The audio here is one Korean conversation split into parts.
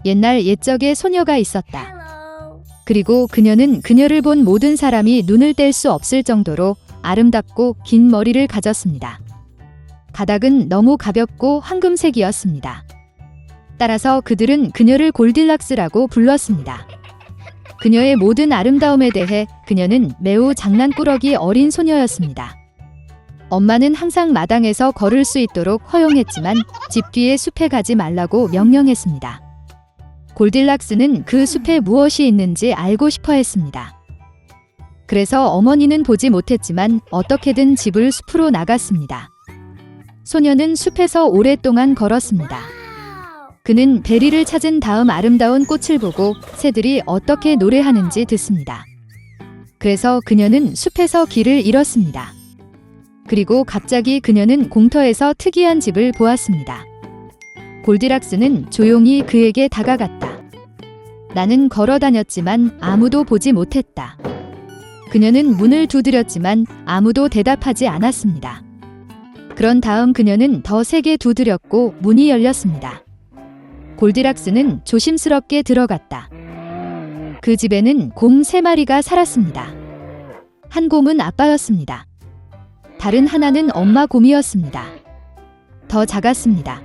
옛날 옛적에 소녀가 있었다. 그리고 그녀는 그녀를 본 모든 사람이 눈을 뗄 수 없을 정도로 아름답고 긴 머리를 가졌습니다. 가닥은 너무 가볍고 황금색이었습니다. 따라서 그들은 그녀를 골딜락스라고 불렀습니다. 그녀의 모든 아름다움에 대해 그녀는 매우 장난꾸러기 어린 소녀였습니다. 엄마는 항상 마당에서 걸을 수 있도록 허용했지만 집 뒤의 숲에 가지 말라고 명령했습니다. 골딜락스는 그 숲에 무엇이 있는지 알고 싶어 했습니다. 그래서 어머니는 보지 못했지만 어떻게든 집을 숲으로 나갔습니다. 소녀는 숲에서 오랫동안 걸었습니다. 그는 베리를 찾은 다음 아름다운 꽃을 보고 새들이 어떻게 노래하는지 듣습니다. 그래서 그녀는 숲에서 길을 잃었습니다. 그리고 갑자기 그녀는 공터에서 특이한 집을 보았습니다. 골디락스는 조용히 그에게 다가갔다. 나는 걸어 다녔지만 아무도 보지 못했다. 그녀는 문을 두드렸지만 아무도 대답하지 않았습니다. 그런 다음 그녀는 더 세게 두드렸고 문이 열렸습니다. 골디락스는 조심스럽게 들어갔다. 그 집에는 곰 3마리가 살았습니다. 한 곰은 아빠였습니다. 다른 하나는 엄마 곰이었습니다. 더 작았습니다.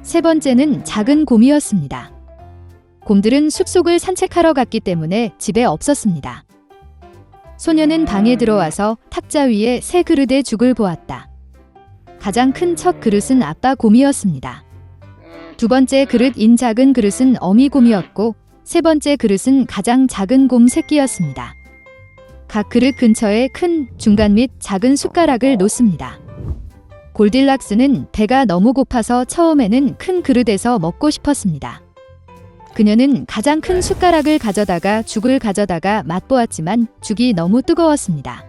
세 번째는 작은 곰이었습니다. 곰들은 숲속을 산책하러 갔기 때문에 집에 없었습니다. 소녀는 방에 들어와서 탁자 위에 새 그릇의 죽을 보았다. 가장 큰 첫 그릇은 아빠 곰이었습니다. 두 번째 그릇인 작은 그릇은 어미 곰이었고 세 번째 그릇은 가장 작은 곰 새끼였습니다. 각 그릇 근처에 큰, 중간 및 작은 숟가락을 놓습니다. 골딜락스는 배가 너무 고파서 처음에는 큰 그릇에서 먹고 싶었습니다. 그녀는 가장 큰 숟가락을 가져다가 죽을 가져다가 맛보았지만 죽이 너무 뜨거웠습니다.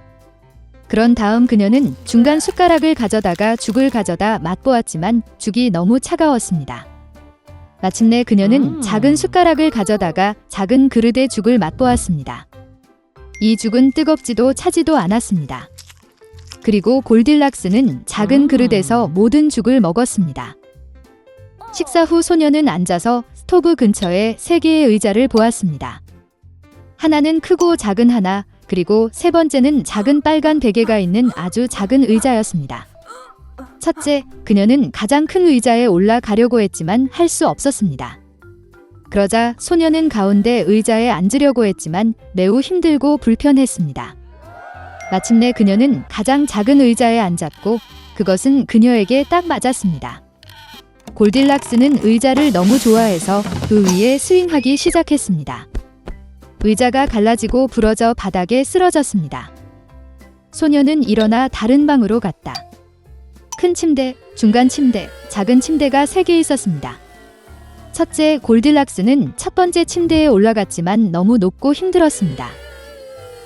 그런 다음 그녀는 중간 숟가락을 가져다가 죽을 가져다 맛보았지만 죽이 너무 차가웠습니다. 마침내 그녀는 작은 숟가락을 가져다가 작은 그릇의 죽을 맛보았습니다. 이 죽은 뜨겁지도 차지도 않았습니다. 그리고 골딜락스는 작은 그릇에서 모든 죽을 먹었습니다. 식사 후 소녀는 앉아서 스토브 근처에 3개의 의자를 보았습니다. 하나는 크고 작은 하나, 그리고 세 번째는 작은 빨간 베개가 있는 아주 작은 의자였습니다. 첫째, 그녀는 가장 큰 의자에 올라가려고 했지만 할 수 없었습니다. 그러자 소녀는 가운데 의자에 앉으려고 했지만 매우 힘들고 불편했습니다. 마침내 그녀는 가장 작은 의자에 앉았고 그것은 그녀에게 딱 맞았습니다. 골딜락스는 의자를 너무 좋아해서 그 위에 스윙하기 시작했습니다. 의자가 갈라지고 부러져 바닥에 쓰러졌습니다. 소녀는 일어나 다른 방으로 갔다. 큰 침대, 중간 침대, 작은 침대가 3개 있었습니다. 첫째, 골딜락스는 첫 번째 침대에 올라갔지만 너무 높고 힘들었습니다.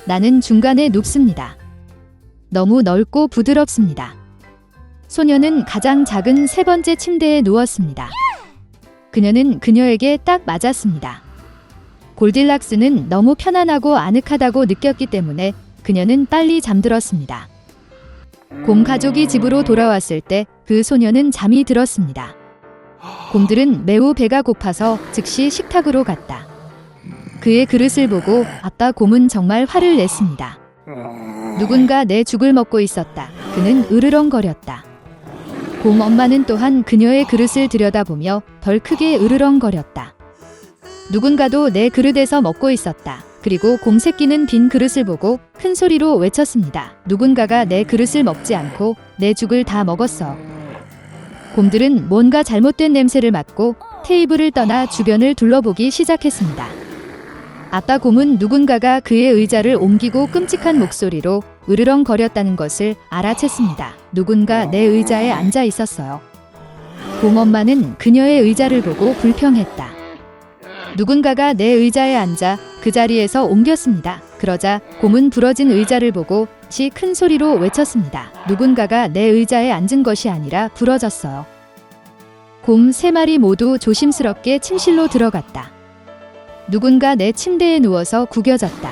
나는 중간에 눕습니다. 너무 넓고 부드럽습니다. 소녀는 가장 작은 세 번째 침대에 누웠습니다. 그녀는 그녀에게 딱 맞았습니다. 골딜락스는 너무 편안하고 아늑하다고 느꼈기 때문에 그녀는 빨리 잠들었습니다. 곰 가족이 집으로 돌아왔을 때 그 소녀는 잠이 들었습니다. 곰들은 매우 배가 고파서 즉시 식탁으로 갔다. 그의 그릇을 보고 아빠 곰은 정말 화를 냈습니다. 누군가 내 죽을 먹고 있었다. 그는 으르렁거렸다. 곰 엄마는 또한 그녀의 그릇을 들여다보며 덜 크게 으르렁거렸다. 누군가도 내 그릇에서 먹고 있었다. 그리고 곰 새끼는 빈 그릇을 보고 큰 소리로 외쳤습니다. 누군가가 내 그릇을 먹지 않고 내 죽을 다 먹었어. 곰들은 뭔가 잘못된 냄새를 맡고 테이블을 떠나 주변을 둘러보기 시작했습니다. 아빠 곰은 누군가가 그의 의자를 옮기고 끔찍한 목소리로 으르렁거렸다는 것을 알아챘습니다. 누군가 내 의자에 앉아 있었어요. 곰 엄마는 그녀의 의자를 보고 불평했다. 누군가가 내 의자에 앉아 그 자리에서 옮겼습니다. 그러자 곰은 부러진 의자를 보고 시 큰 소리로 외쳤습니다. 누군가가 내 의자에 앉은 것이 아니라 부러졌어요. 곰 3마리 모두 조심스럽게 침실로 들어갔다. 누군가 내 침대에 누워서 구겨졌다.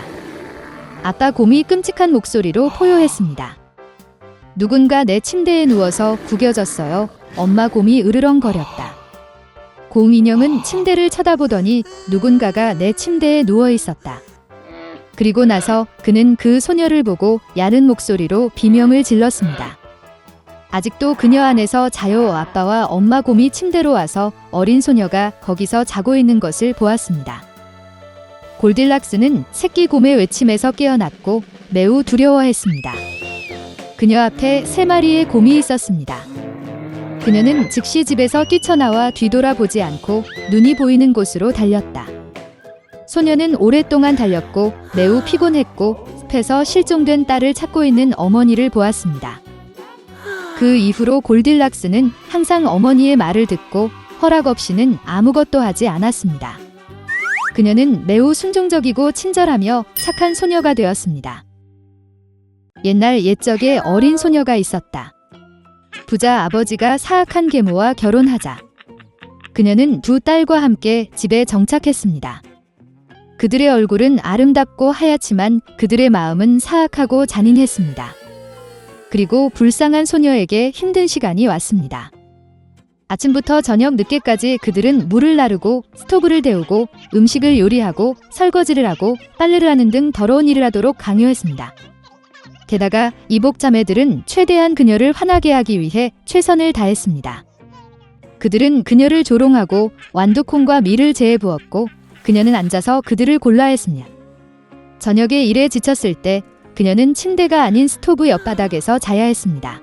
아빠 곰이 끔찍한 목소리로 포효했습니다. 누군가 내 침대에 누워서 구겨졌어요. 엄마 곰이 으르렁거렸다. 곰인형은 침대를 쳐다보더니 누군가가 내 침대에 누워 있었다. 그리고 나서 그는 그 소녀를 보고 야른 목소리로 비명을 질렀습니다. 아직도 그녀 안에서 자요. 아빠와 엄마 곰이 침대로 와서 어린 소녀가 거기서 자고 있는 것을 보았습니다. 골딜락스는 새끼 곰의 외침에서 깨어났고 매우 두려워했습니다. 그녀 앞에 3마리의 곰이 있었습니다. 그녀는 즉시 집에서 뛰쳐나와 뒤돌아보지 않고 눈이 보이는 곳으로 달렸다. 소녀는 오랫동안 달렸고 매우 피곤했고 숲에서 실종된 딸을 찾고 있는 어머니를 보았습니다. 그 이후로 골딜락스는 항상 어머니의 말을 듣고 허락 없이는 아무것도 하지 않았습니다. 그녀는 매우 순종적이고 친절하며 착한 소녀가 되었습니다. 옛날 옛적에 어린 소녀가 있었다. 부자 아버지가 사악한 계모와 결혼하자 그녀는 2 딸과 함께 집에 정착했습니다. 그들의 얼굴은 아름답고 하얗지만 그들의 마음은 사악하고 잔인했습니다. 그리고 불쌍한 소녀에게 힘든 시간이 왔습니다. 아침부터 저녁 늦게까지 그들은 물을 나르고 스토브를 데우고 음식을 요리하고 설거지를 하고 빨래를 하는 등 더러운 일을 하도록 강요했습니다. 게다가 이복 자매들은 최대한 그녀를 화나게 하기 위해 최선을 다했습니다. 그들은 그녀를 조롱하고 완두콩과 밀을 재에 부었고 그녀는 앉아서 그들을 골라했습니다. 저녁에 일에 지쳤을 때 그녀는 침대가 아닌 스토브 옆바닥에서 자야 했습니다.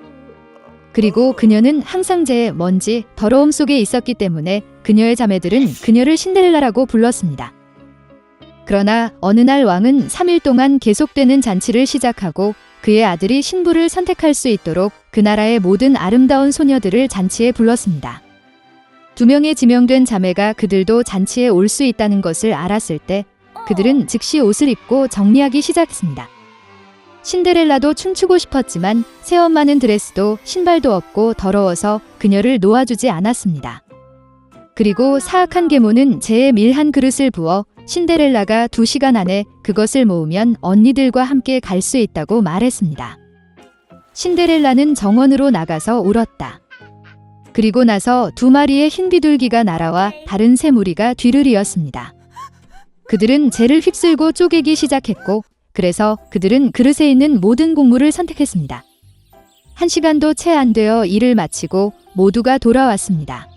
그리고 그녀는 항상 재에 먼지, 더러움 속에 있었기 때문에 그녀의 자매들은 그녀를 신데렐라라고 불렀습니다. 그러나 어느 날 왕은 3일 동안 계속되는 잔치를 시작하고 그의 아들이 신부를 선택할 수 있도록 그 나라의 모든 아름다운 소녀들을 잔치에 불렀습니다. 2명의 지명된 자매가 그들도 잔치에 올 수 있다는 것을 알았을 때 그들은 즉시 옷을 입고 정리하기 시작했습니다. 신데렐라도 춤추고 싶었지만 새엄마는 드레스도 신발도 없고 더러워서 그녀를 놓아주지 않았습니다. 그리고 사악한 계모는 재에 밀 한 그릇을 부어 신데렐라가 2시간 안에 그것을 모으면 언니들과 함께 갈 수 있다고 말했습니다. 신데렐라는 정원으로 나가서 울었다. 그리고 나서 2마리의 흰 비둘기가 날아와 다른 3무리가 뒤를 이었습니다. 그들은 재를 휩쓸고 쪼개기 시작했고 그래서 그들은 그릇에 있는 모든 곡물을 선택했습니다. 1시간도 채 안 되어 일을 마치고 모두가 돌아왔습니다.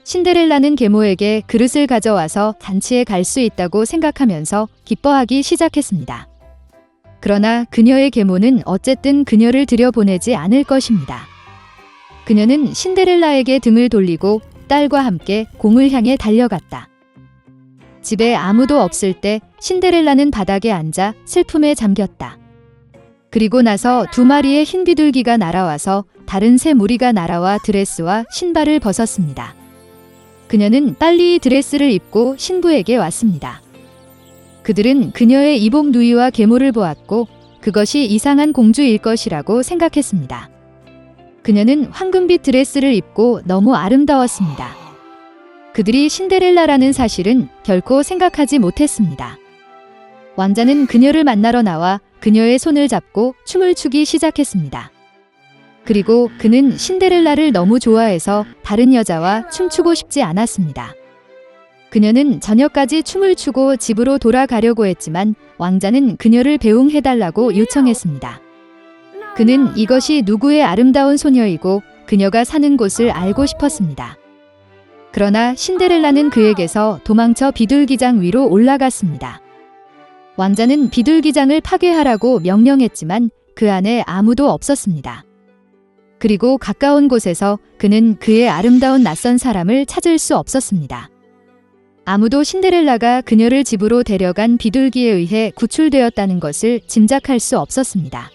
신데렐라는 계모에게 그릇을 가져와서 잔치에 갈 수 있다고 생각하면서 기뻐하기 시작했습니다. 그러나 그녀의 계모는 어쨌든 그녀를 들여보내지 않을 것입니다. 그녀는 신데렐라에게 등을 돌리고 딸과 함께 공을 향해 달려갔다. 집에 아무도 없을 때 신데렐라는 바닥에 앉아 슬픔에 잠겼다. 그리고 나서 2마리의 흰 비둘기가 날아와서 다른 3무리가 날아와 드레스와 신발을 벗었습니다. 그녀는 빨리 드레스를 입고 신부에게 왔습니다. 그들은 그녀의 이복 누이와 계모를 보았고 그것이 이상한 공주일 것이라고 생각했습니다. 그녀는 황금빛 드레스를 입고 너무 아름다웠습니다. 그들이 신데렐라라는 사실은 결코 생각하지 못했습니다. 왕자는 그녀를 만나러 나와 그녀의 손을 잡고 춤을 추기 시작했습니다. 그리고 그는 신데렐라를 너무 좋아해서 다른 여자와 춤추고 싶지 않았습니다. 그녀는 저녁까지 춤을 추고 집으로 돌아가려고 했지만 왕자는 그녀를 배웅해달라고 요청했습니다. 그는 이것이 누구의 아름다운 소녀이고 그녀가 사는 곳을 알고 싶었습니다. 그러나 신데렐라는 그에게서 도망쳐 비둘기장 위로 올라갔습니다. 왕자는 비둘기장을 파괴하라고 명령했지만 그 안에 아무도 없었습니다. 그리고 가까운 곳에서 그는 그의 아름다운 낯선 사람을 찾을 수 없었습니다. 아무도 신데렐라가 그녀를 집으로 데려간 비둘기에 의해 구출되었다는 것을 짐작할 수 없었습니다.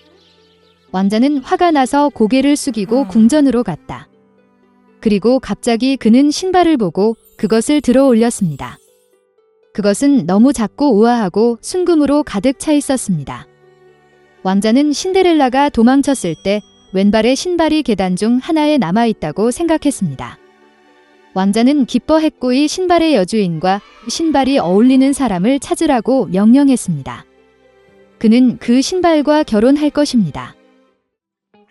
왕자는 화가 나서 고개를 숙이고 궁전으로 갔다. 그리고 갑자기 그는 신발을 보고 그것을 들어 올렸습니다. 그것은 너무 작고 우아하고 순금으로 가득 차 있었습니다. 왕자는 신데렐라가 도망쳤을 때 왼발의 신발이 계단 중 하나에 남아있다고 생각했습니다. 왕자는 기뻐했고 이 신발의 여주인과 신발이 어울리는 사람을 찾으라고 명령했습니다. 그는 그 신발과 결혼할 것입니다.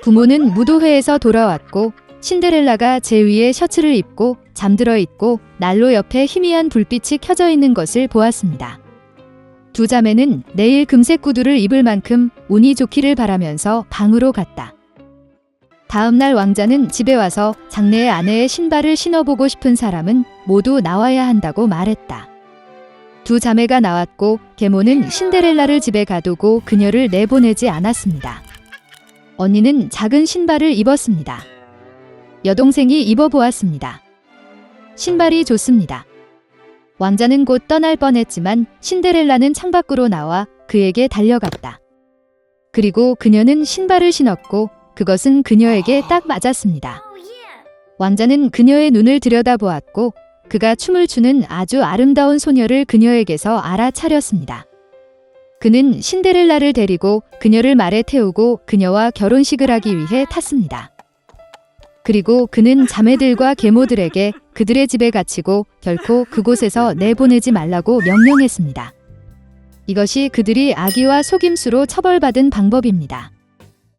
부모는 무도회에서 돌아왔고 신데렐라가 제 위에 셔츠를 입고 잠들어 있고 난로 옆에 희미한 불빛이 켜져 있는 것을 보았습니다. 두 자매는 내일 금색 구두를 입을 만큼 운이 좋기를 바라면서 방으로 갔다. 다음 날 왕자는 집에 와서 장래의 아내의 신발을 신어보고 싶은 사람은 모두 나와야 한다고 말했다. 두 자매가 나왔고 계모는 신데렐라를 집에 가두고 그녀를 내보내지 않았습니다. 언니는 작은 신발을 입었습니다. 여동생이 입어보았습니다. 신발이 좋습니다. 왕자는 곧 떠날 뻔했지만 신데렐라는 창밖으로 나와 그에게 달려갔다. 그리고 그녀는 신발을 신었고 그것은 그녀에게 딱 맞았습니다. 왕자는 그녀의 눈을 들여다보았고 그가 춤을 추는 아주 아름다운 소녀를 그녀에게서 알아차렸습니다. 그는 신데렐라를 데리고 그녀를 말에 태우고 그녀와 결혼식을 하기 위해 탔습니다. 그리고 그는 자매들과 계모들에게 그들의 집에 갇히고 결코 그곳에서 내보내지 말라고 명령했습니다. 이것이 그들이 악의와 속임수로 처벌받은 방법입니다.